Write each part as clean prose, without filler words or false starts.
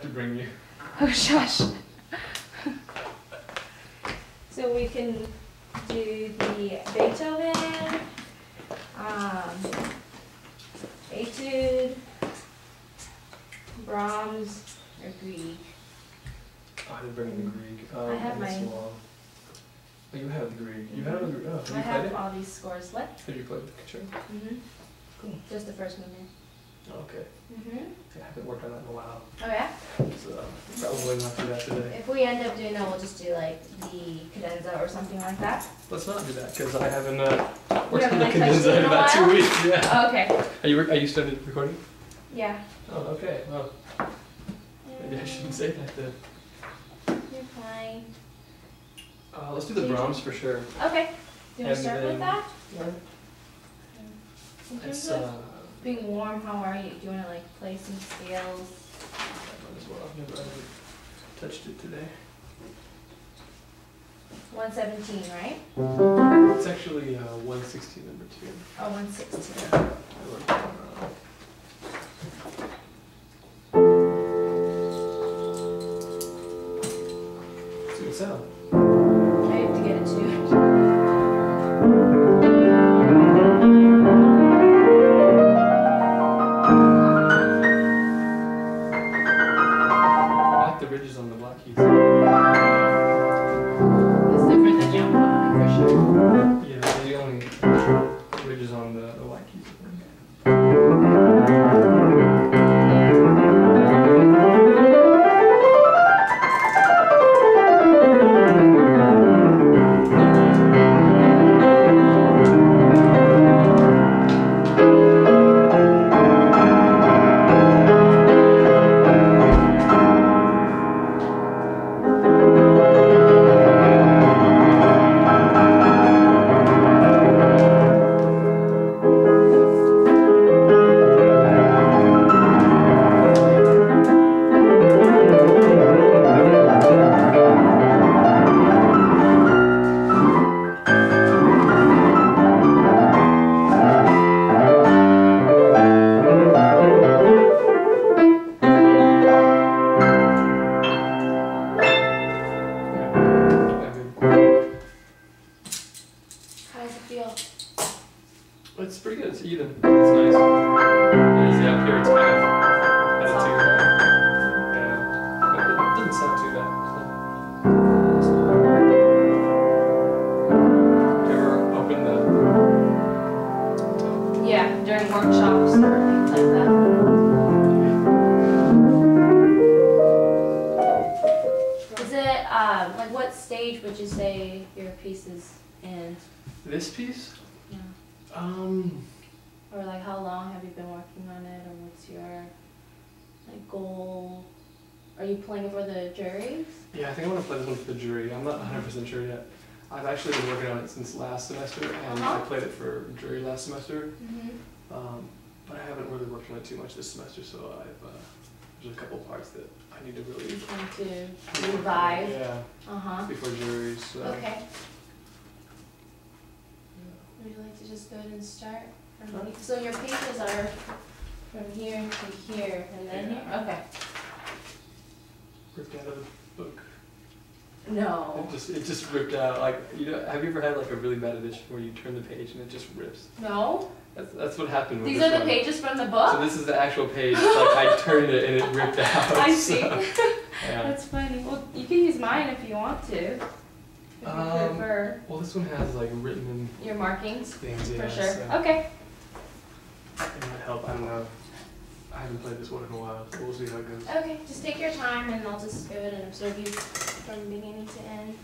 to bring you. Oh, shush. So we can do the Beethoven, Etude, Brahms, or Grieg. Oh, I didn't bring the Grieg. I have mine. Oh, you have the Grieg. You have the Grieg. Oh, have I you have played it? all these scores. What? Have you played the concerto? Mm-hmm. Cool. Just the first movement. Oh, okay. Mm-hmm. I haven't worked on that in a while. Oh yeah? So probably not do that today. If we end up doing that, we'll just do like the cadenza or something like that. Let's not do that because I haven't worked on haven't, the like, touched cadenza it in in a about while? 2 weeks. Yeah. Oh, okay. Are you started recording? Yeah. Oh, okay. Well, maybe I shouldn't say that then. You're fine. Let's do the Brahms for sure. Okay. Do you want And to start with then- that? Yeah. In terms It's of being warm, how are you? Do you want to like play some scales? might as well. I've never touched it today. 117, right? It's actually 116 number 2. Oh, 116. I worked on, it's a good sound. I have to get it too. I like the ridges on the black keys. It's different than young one, for sure. Yeah, they're the only ridges on the white keys, I think. How does it feel? It's pretty good. It's even. It's nice. Usually up here it's kind of attitude. Yeah. But it doesn't sound too bad. So. You ever open the Yeah, during workshops or things like that. Is it, like what stage would you say your piece is in? this piece? Yeah. Or Or like how long have you been working on it, or what's your like goal? Are you playing it for the juries? yeah, I think I want to play this one for the jury. I'm not 100% sure yet. I've actually been working on it since last semester, and I played it for jury last semester. Mm-hmm. But I haven't really worked on it too much this semester, so there's a couple parts that I need to really You want to revive? Yeah, Uh-huh. before juries. So. Okay. Yeah. Would you like to just go ahead and start? Sure. So your pages are from here to here, and then Yeah. here? Okay. Ripped out of the book. No. It just ripped out. Like, have you ever had like a really bad edition where you turn the page and it just rips? No? That's what happened with These this are the one. pages from the book? So this is the actual page. Like I turned it and it ripped out. I see. So, yeah. That's funny. Well, you can use mine if you want to. If you prefer Well, this one has like written your markings. things. For Yeah, sure. So Okay. it might help. I don't know. I haven't played this one in a while, so we'll see how it goes. Okay, just take your time and I'll just go ahead and observe you from beginning to end.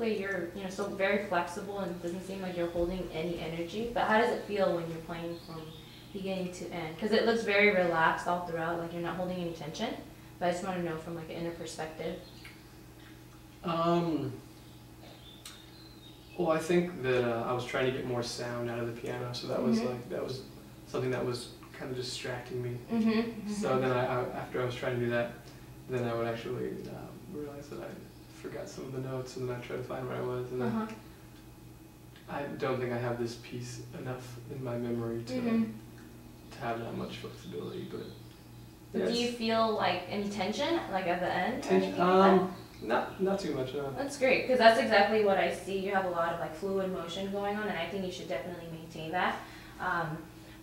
play, you're so very flexible and it doesn't seem like you're holding any energy. But how does it feel when you're playing from beginning to end? Because it looks very relaxed all throughout, like you're not holding any tension. But I just want to know from like an inner perspective. Well, I think that I was trying to get more sound out of the piano, so that was that was something that was kind of distracting me. So then after I was trying to do that, then I would actually realize that I forgot some of the notes, and then I try to find where I was, and then I don't think I have this piece enough in my memory to have that much flexibility. But do you feel like any tension, like at the end? Tension? Not too much. No. That's great, because that's exactly what I see. You have a lot of like fluid motion going on, and I think you should definitely maintain that.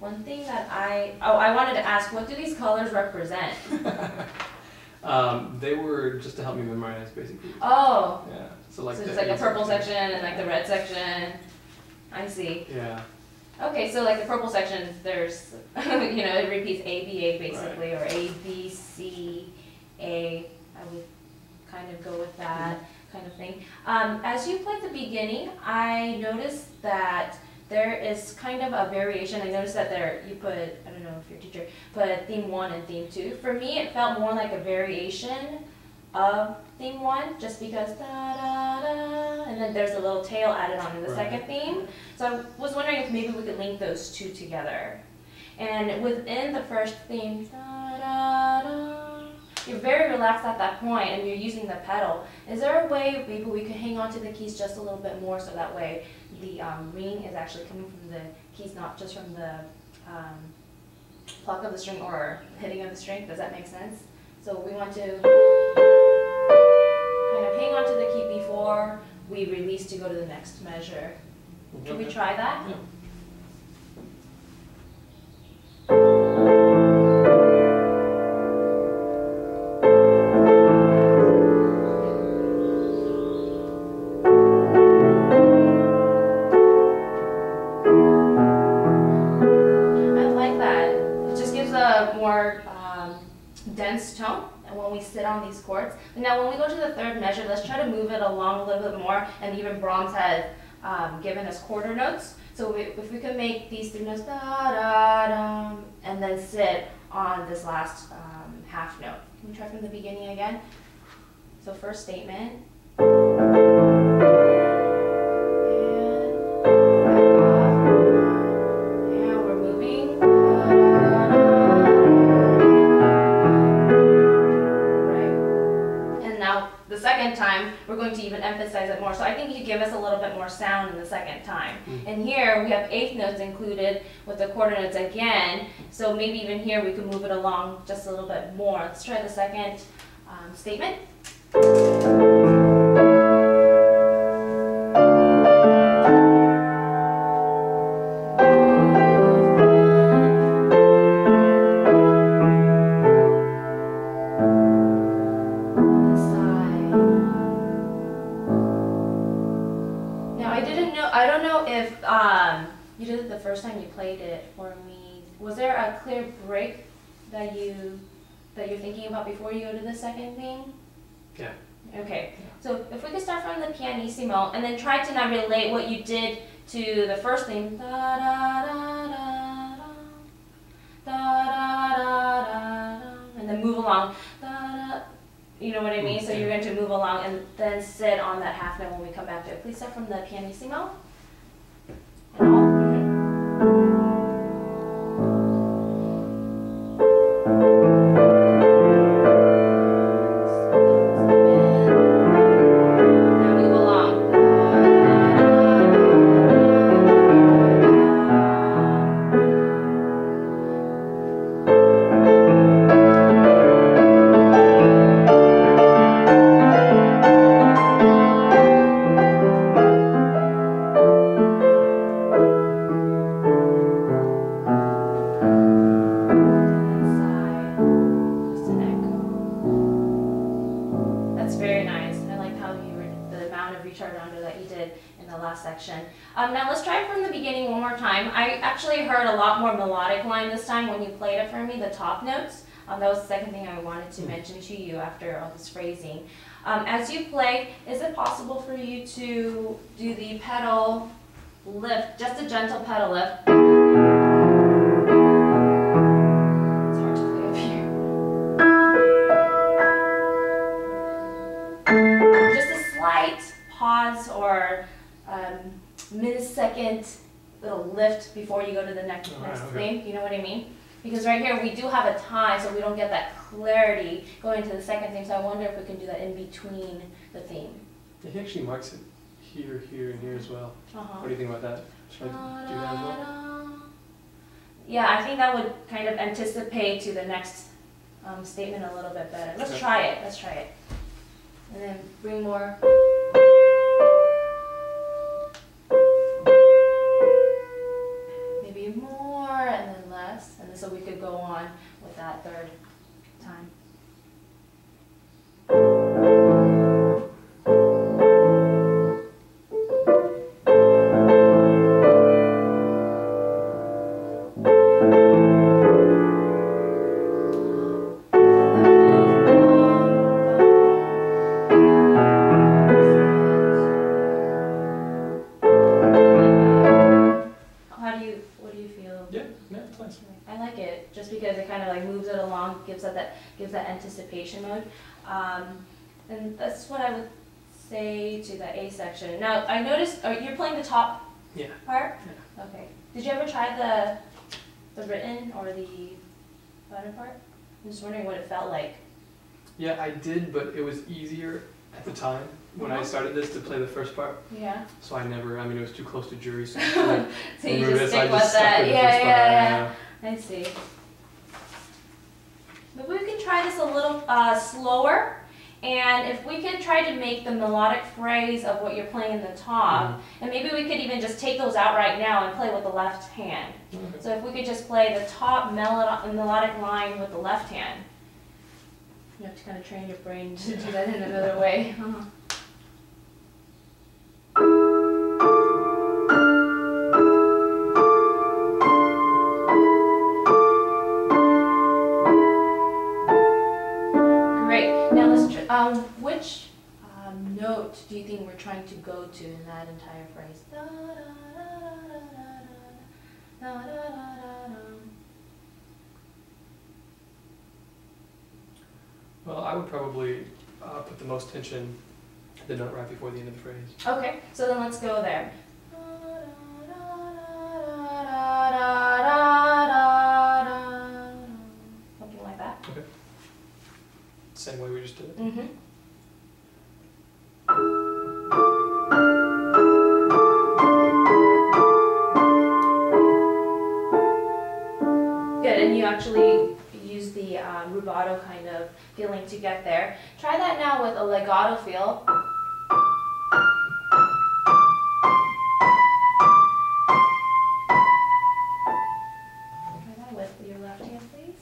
One thing that I wanted to ask, what do these colors represent? They were just to help me memorize, basically. Oh. Yeah. So it's like the purple section and like the red section. I see. Yeah. Okay, so like the purple section, there's, it repeats A, B, A basically, or A, B, C, A. I would kind of go with that kind of thing. As you played the beginning, I noticed that there is kind of a variation. I noticed that you put, I don't know if your teacher put theme 1 and theme 2. For me, it felt more like a variation of theme 1, just because da-da-da, and then there's a little tail added on in the second theme. So I was wondering if maybe we could link those two together. And within the first theme, da-da-da, you're very relaxed at that point, and you're using the pedal. Is there a way maybe we could hang on to the keys just a little bit more, so that way the ring is actually coming from the keys, not just from the pluck of the string or hitting of the string? Does that make sense? So we want to kind of hang on to the key before we release to go to the next measure. Can we try that? Yeah. Dense tone, and when we sit on these chords. Now when we go to the third measure, let's try to move it along a little bit more, and even Brahms had given us quarter notes. So if we could make these 3 notes, da, da, da, and then sit on this last half note. Can we try from the beginning again? So first statement. Time we're going to even emphasize it more, so I think you give us a little bit more sound in the second time. And here we have 8th notes included with the quarter notes again, so maybe even here we can move it along just a little bit more. Let's try the second statement. I don't know if you did it the first time you played it for me. Was there a clear break that you're thinking about before you go to the second theme? Yeah. Okay. So if we could start from the pianissimo and then try to now relate what you did to the first theme. Da da da da da da da da, and then move along. Da, da. You know what I mean? So you're going to move along and then sit on that half note when we come back to it. Please start from the pianissimo. And all. Now move along. Section. Now let's try it from the beginning one more time. I actually heard a lot more melodic line this time when you played it for me, the top notes. That was the second thing I wanted to mention to you after all this phrasing. As you play, is it possible for you to do the pedal lift, just a gentle pedal lift? It's hard to play up here. Just a slight pause or millisecond little lift before you go to the next thing. You know what I mean? Because right here we do have a time, so we don't get that clarity going to the second theme. So I wonder if we can do that in between the theme. Yeah, he actually marks it here, here, and here as well. What do you think about that? Should I do that as well? Yeah, I think that would kind of anticipate to the next statement a little bit better. Let's try it. Let's try it. And then bring more. Maybe more, and then less. And then so we could go on with that third time. Gives that anticipation mode, and that's what I would say to the A section. Now I noticed you're playing the top part. Yeah. Okay. Did you ever try the written or the bottom part? I'm just wondering what it felt like. Yeah, I did, but it was easier at the time when I started this to play the first part. Yeah. So I never. I mean, it was too close to jury. So, so you just stick with that. Yeah. I see. Maybe we can try this a little slower, and if we could try to make the melodic phrase of what you're playing in the top, and maybe we could even just take those out right now and play with the left hand. So if we could just play the top melodic line with the left hand. You have to kind of train your brain to do that in another way. Which note do you think we're trying to go to in that entire phrase? Well, I would probably put the most tension at the note right before the end of the phrase. Okay, so then let's go there. Something like that. Okay. Same way we just did it. Good, and you actually use the rubato kind of feeling to get there. Try that now with a legato feel. Try that with your left hand, please.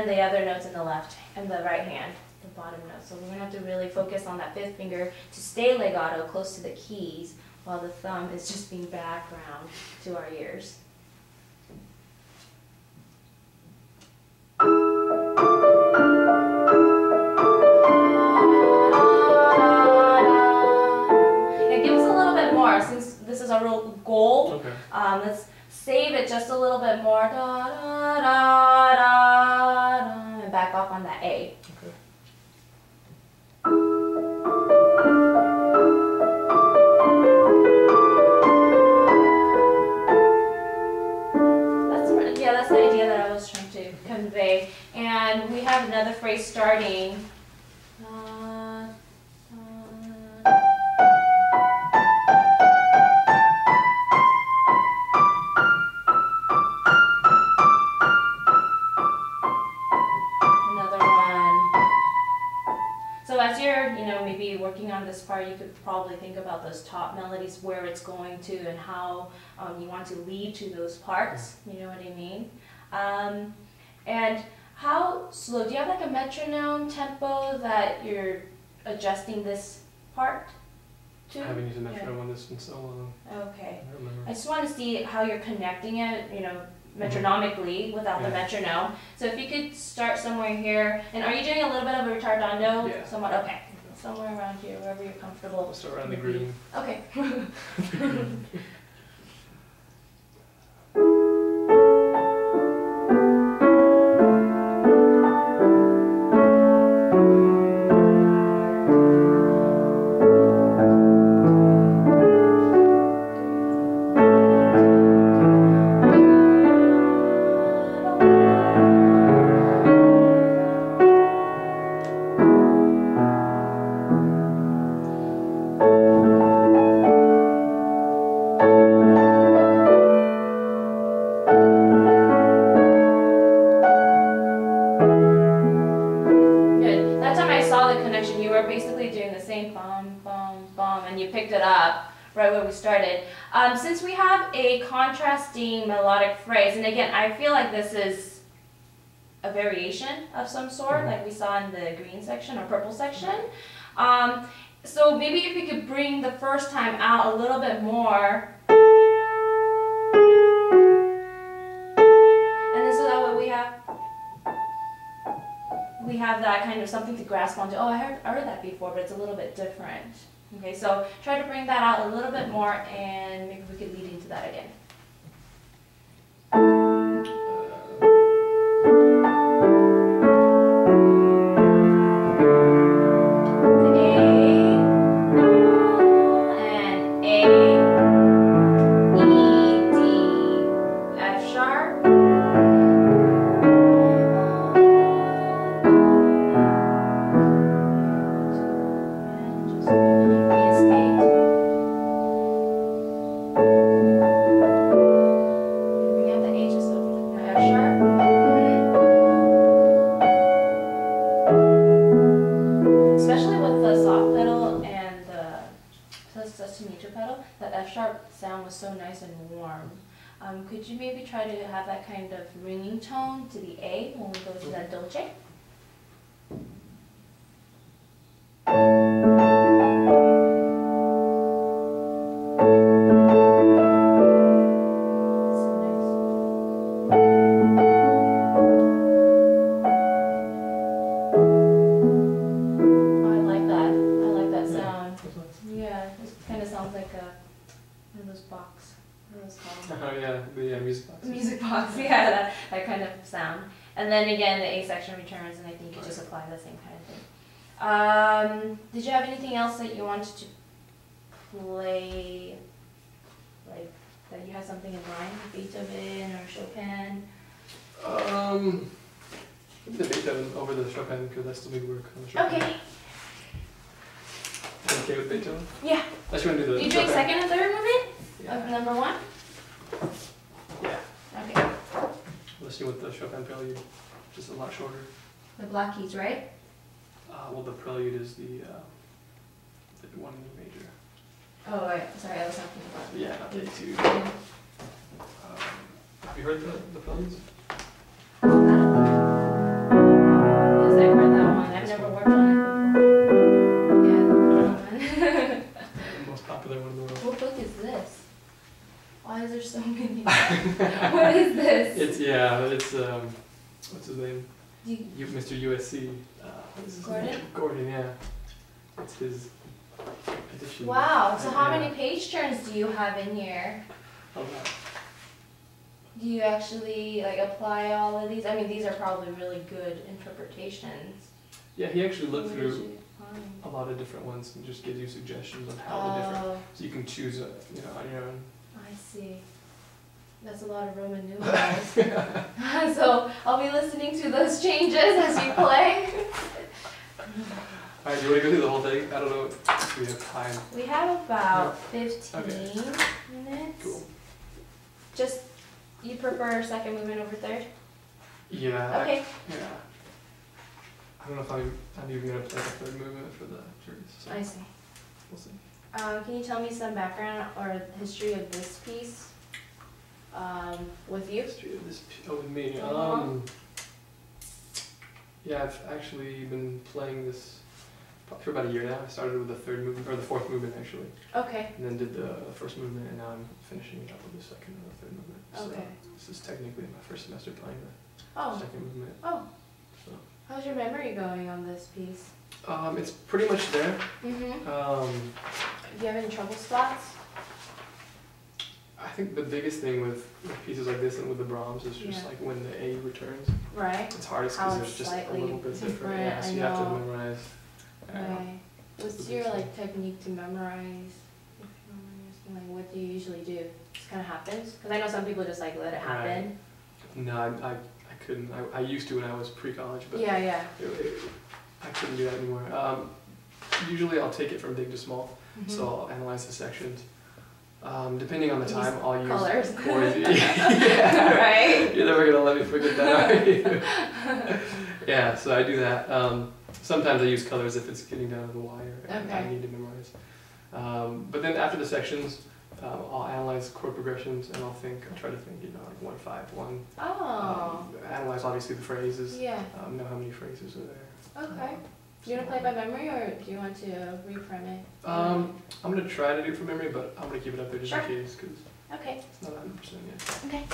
The other notes in the left and the right hand, the bottom note. So we're going to have to really focus on that fifth finger to stay legato close to the keys, while the thumb is just being background to our ears. And give us a little bit more, since this is our real goal. Okay. Let's save it just a little bit more. Da, da, da, da, and back off on that A. Okay. That's the idea that I was trying to convey. And we have another phrase starting. Maybe working on this part, you could probably think about those top melodies, where it's going to, and how you want to lead to those parts. You know what I mean? And how slow? Do you have like a metronome tempo that you're adjusting this part I two? haven't used a metronome on this in so long. Okay. I don't remember. I just want to see how you're connecting it, you know, metronomically without the Yeah. metronome. So if you could start somewhere here, and are you doing a little bit of a retardando? Yeah. Somewhat, okay. Somewhere around here, wherever you're comfortable. We'll start around the green. Okay. Good. That time I saw the connection, you were basically doing the same bum, bum, bum, and you picked it up right where we started. Since we have a contrasting melodic phrase, and again, I feel like this is a variation of some sort, like we saw in the green section or purple section. So maybe if you could bring the first time out a little bit more. And then so that way we have that kind of something to grasp onto. Oh, I heard that before, but it's a little bit different. Okay, so try to bring that out a little bit more, and maybe we could lead into that again. And A, E, D, F sharp. And just reinstate. Bring out the H just over the F sharp. Especially with the soft pedal and the sesame pedal, that F sharp sound was so nice and warm. Could you maybe try to have that kind of ringing tone to the A when we go to that dolce? So nice. Oh, I like that. I like that sound. Yeah, it kind of sounds like one of those box. What are those called? Oh yeah, the music box. Music box, yeah, that kind of sound. And then again, the A section returns, and I think you just apply the same kind of thing. Did you have anything else that you wanted to play, like that you had something in mind, Beethoven or Chopin? The Beethoven over the Chopin, because I still need work on the Chopin. Okay. You okay with Beethoven? Yeah. Unless you want to do the You doing Chopin. second and third movement Yeah. of number one? Yeah. Okay. Unless you want the Chopin prelude, just a lot shorter. The black keys, right? Well, the prelude is the one in the major. Oh, right. Sorry, I was talking about. Yeah, not the A2. Have you heard the preludes? Yes, I've heard that one. I've never worked on it before. Yeah, the one. The most popular one in the world. What book is this? Why is there so many? What is this? It's what's his name? Mr. USC. What's his Gordon? name? Gordon, yeah. It's his edition. Wow. So how Yeah. many page turns do you have in here? A lot. Do you actually like apply all of these? I mean, these are probably really good interpretations. Yeah, he actually looked What through did you find? a lot of different ones and just gives you suggestions on how the different. Oh, So you can choose, on your own. I see. That's a lot of Roman numerals. So I'll be listening to those changes as you play. Alright, do you want to go through the whole thing? I don't know if we have time. We have about 15 Okay. minutes. Cool. Just, you prefer second movement over third? Yeah. Okay. Yeah. I don't know if I'm even going to play the third movement for the juries. So I see. we'll see. Can you tell me some background or history of this piece with you? History of this with me. Uh-huh. Yeah, I've actually been playing this probably for about a year now. I started with the third movement, or the fourth movement actually, Okay. and then did the first movement, and now I'm finishing it up with the second or the third movement. Okay. So this is technically my first semester playing the Oh. second movement. Oh. So How's your memory going on this piece? it's pretty much there. Mm-hmm. Do you have any trouble spots? I think the biggest thing with pieces like this and with the Brahms is just Yeah. like when the A returns. Right. It's hardest How because it's it's just a slightly little bit different. different, Yeah, so I you have to know. memorize. Right. What's your like technique to memorize? If you don't mind asking, like what do you usually do? Just kind of happens? Because I know some people just like let it happen. No, I couldn't. I used to when I was pre-college, but Yeah, yeah. I couldn't do that anymore. Usually I'll take it from big to small, Mhm. so I'll analyze the sections. Depending on the time, I'll use colors. chords. Yeah. Right. You're never gonna let me forget that, are you? Yeah, so I do that. Sometimes I use colors if it's getting down to the wire and I Okay. need to memorize. But then after the sections, I'll analyze chord progressions and I'll try to think, like 1, 5, 1. Oh. Analyze obviously the phrases. Yeah. Know how many phrases are there. Okay. Do you want to play by memory or do you want to reframe it? I'm gonna try to do it from memory, but I'm gonna keep it up there just Sure. in case because Okay. it's not 100% yet. Okay.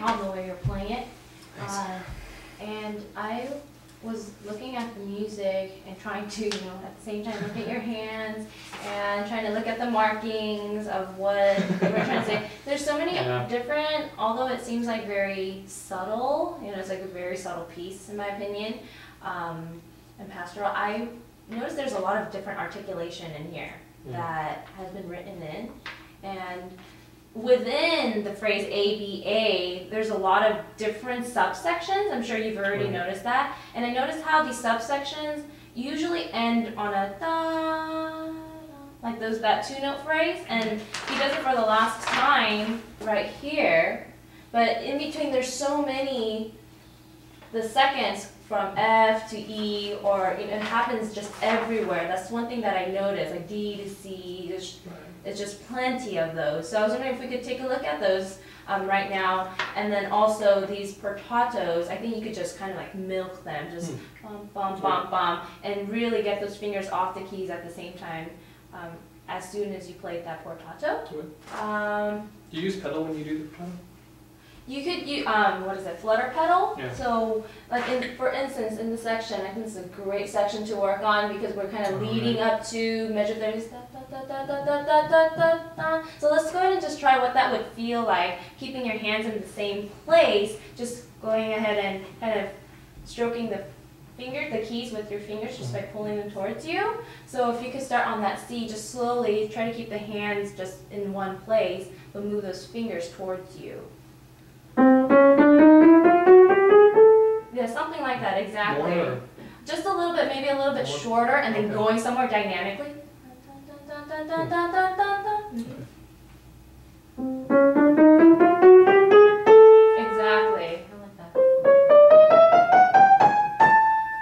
calm the way you're playing it. Thanks. And I was looking at the music and trying to, at the same time look at your hands and trying to look at the markings of what you were trying to say. There's so many different, although it seems like very subtle, it's like a very subtle piece in my opinion, and pastoral. I noticed there's a lot of different articulation in here that has been written in, and within the phrase ABA, there's a lot of different subsections. I'm sure you've already noticed that. And I noticed how these subsections usually end on a da, like that 2-note phrase. And he does it for the last time right here. But in between, there's so many, the seconds from F to E, or it happens just everywhere. That's one thing that I noticed, like D to C. It's just plenty of those. So I was wondering if we could take a look at those right now. And then also these portatos, I think you could just kind of like milk them, just bum, bum, bum, bum, and really get those fingers off the keys at the same time as soon as you played that portato. Do you use pedal when you do the portato? You could use, what is it, flutter pedal? Yeah. So, like, for instance, in the section, I think this is a great section to work on because we're kind of leading up to measure 30s. So let's go ahead and just try what that would feel like, keeping your hands in the same place, just going ahead and kind of stroking the keys with your fingers just by pulling them towards you. So if you could start on that C, just slowly try to keep the hands just in one place, but move those fingers towards you. Yeah, something like that, exactly. More. Just a little bit, maybe a little bit shorter, and then going somewhere dynamically. Exactly. I like that.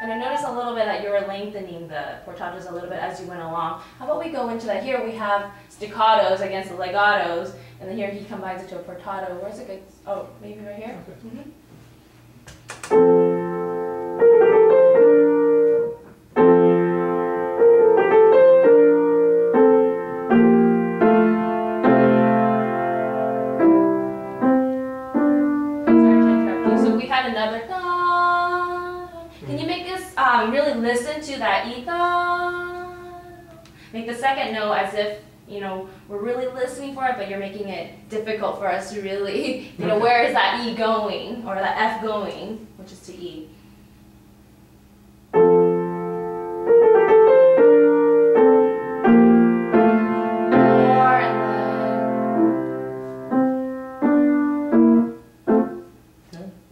And I noticed a little bit that you were lengthening the portatos a little bit as you went along. How about we go into that? Here we have staccatos against the legatos, and then here he combines it to a portato. Where's it good? Oh, maybe right here? Okay. Another da. Can you make us really listen to that E da? Make the second note as if we're really listening for it, but you're making it difficult for us to really, where is that E going or that F going, which is to E.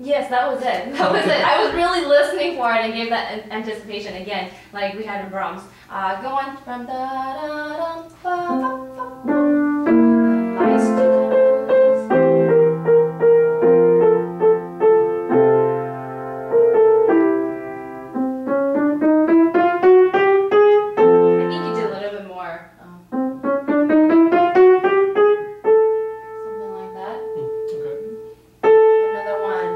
Yes, that was it. That was it. I was really listening for it and gave that anticipation again, like we had in Brahms. Go on from da da da ba ba ba. Nice staccatos. I think you did a little bit more. Something like that. Another one.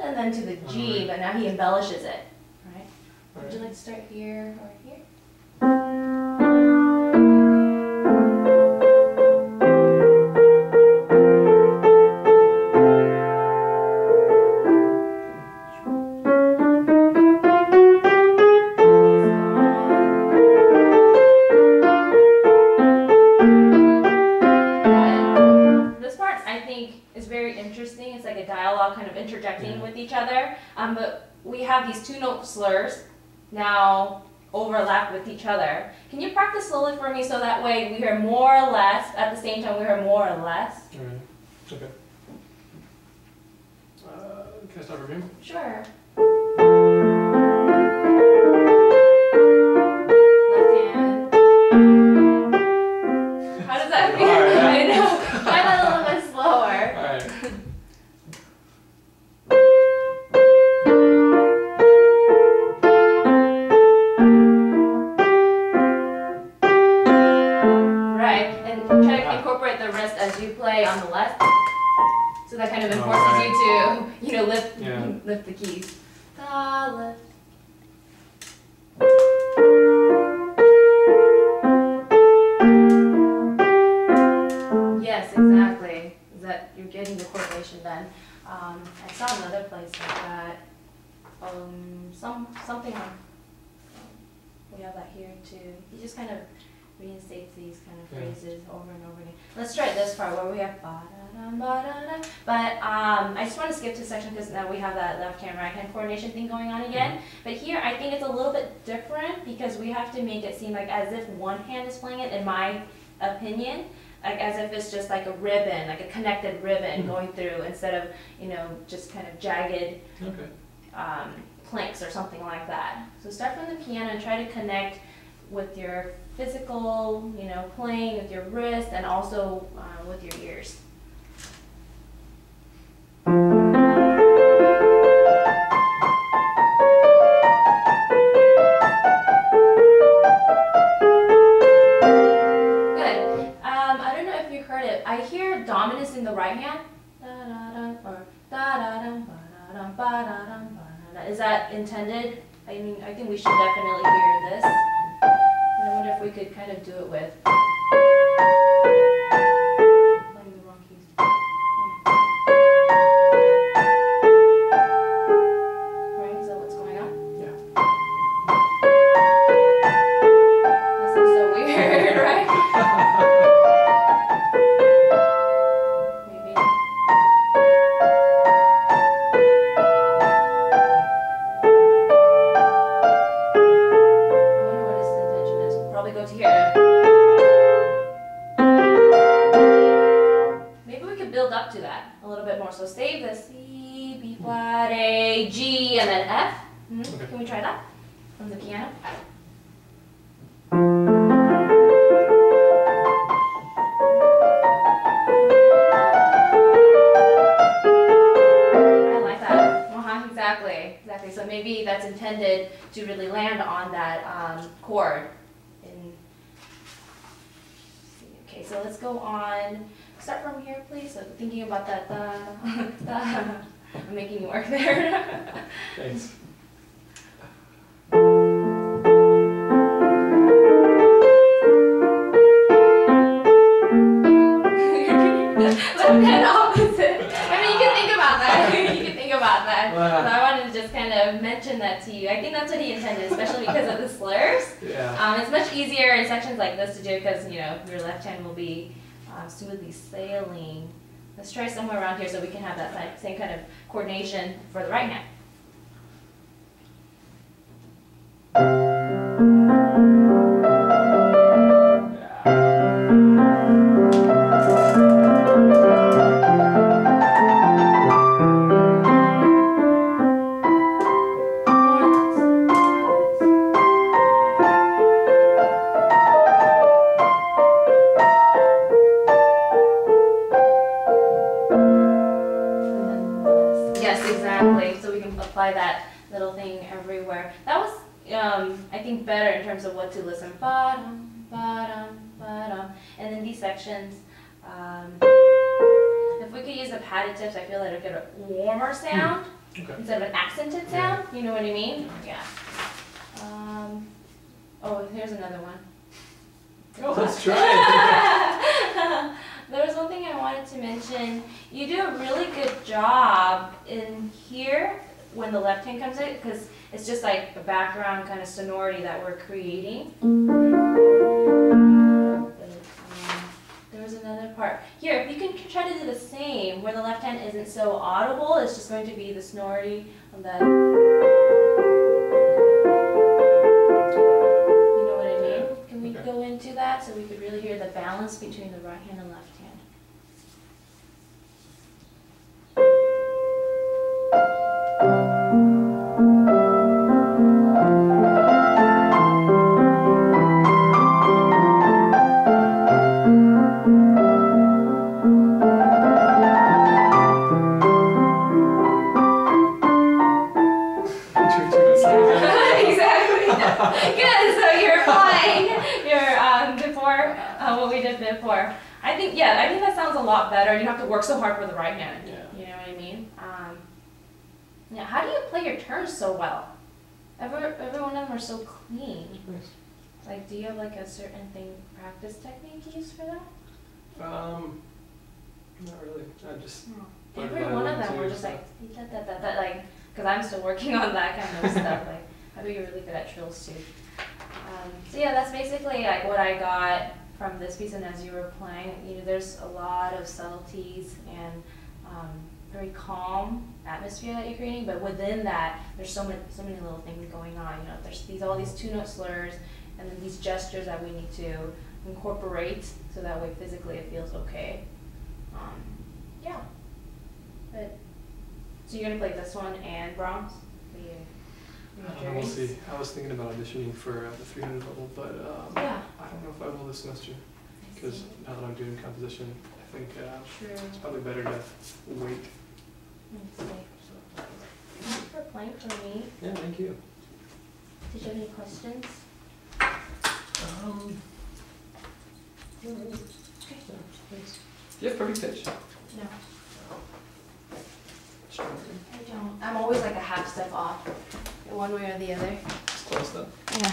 And then to the G, but now he embellishes it, right? Would you like to start here or here? This part, I think, is very interesting. It's like a dialogue kind of interjecting with each other. But we have these 2-note slurs now overlap with each other. Can you practice slowly for me so that way we hear more or less, at the same time we hear more or less? All right. Okay. Can I start from here? Sure. Left hand. How does that feel? I know. Try that a little bit slower. All right. Right, and try to incorporate the wrist as you play on the left. So that kind of enforces you to, lift the keys. Da, lift. Yes, exactly. that you're getting the coordination done. I saw another place like that. Something like, we have that here too. He just kind of reinstates these kind of phrases over and over again. Let's try this part where we have ba-da-dum, ba-da-dum. But I just want to skip to a section because now we have that left hand, right hand coordination thing going on again. But here I think it's a little bit different because we have to make it seem like as if one hand is playing it, in my opinion. Like as if it's just like a ribbon, like a connected ribbon going through instead of, you know, just kind of jagged planks or something like that. So start from the piano and try to connect with your physical, you know, playing with your wrist and also with your ears. Good. I don't know if you heard it. I hear dominance in the right hand. Da-da-dum, or da-da-dum, ba-da-dum, ba-da-dum, ba-da-dum. Is that intended? I mean, I think we should definitely hear this. I wonder if we could kind of do it with playing the wrong keys. Right? Is that what's going on? Yeah. That sounds so weird, right? Maybe. Go to here. Maybe we could build up to that a little bit more. So save the C, B flat, A, G, and then F. Okay. Can we try that from the piano? I like that. Exactly. So maybe that's intended to really land on that chord. Okay, so let's go on. Start from here, please. So thinking about that, I'm making you work there. Thanks. Left hand opposite. I mean, you can think about that. You can think about that. Wow. So I wanted to just kind of mention that to you. I think that's what he intended, especially because of the slurs. Yeah. It's much easier in sections like this to do because, you know, your left hand will be smoothly sailing. Let's try somewhere around here so we can have that same kind of coordination for the right hand. That little thing everywhere. That was, I think, better in terms of what to listen. Ba-dum, ba-dum, ba-dum. And in these sections, if we could use the padded tips, I feel like it'll get a warmer sound instead of an accented sound. You know what I mean? Yeah. Oh, here's another one. Oh, let's try it. There was one thing I wanted to mention. You do a really good job in here when the left hand comes in, because it's just like a background kind of sonority that we're creating. There was another part. Here, if you can try to do the same, where the left hand isn't so audible, it's just going to be the sonority on that. You know what I mean? Can we go into that so we could really hear the balance between the right hand and left hand? Good, so you're applying your before what we did before. I think that sounds a lot better. You don't have to work so hard for the right hand. Yeah. You know what I mean? How do you play your turns so well? Every one of them are so clean. Thanks. Like, do you have like a certain practice technique you use for that? Not really. I just. Every one of them were just like, like, because I'm still working on that kind of stuff. Like, I'd be really good at trills too. So yeah, that's basically like what I got from this piece. And as you were playing, you know, there's a lot of subtleties and very calm atmosphere that you're creating. But within that, there's so many little things going on. You know, there's all these 2-note slurs, and then these gestures that we need to incorporate so that way physically it feels okay. Yeah. But so you're gonna play this one and Brahms? I don't know, we'll see. I was thinking about auditioning for the 300 level, but yeah. I don't know if I will this semester, because now that I'm doing composition, I think it's probably better to wait. Thanks for playing for me. Yeah, thank you. Did you have any questions? Okay. Thanks. Do you have perfect pitch? No. Sure. I don't. I'm always like a half step off, one way or the other. It's close though. Yeah.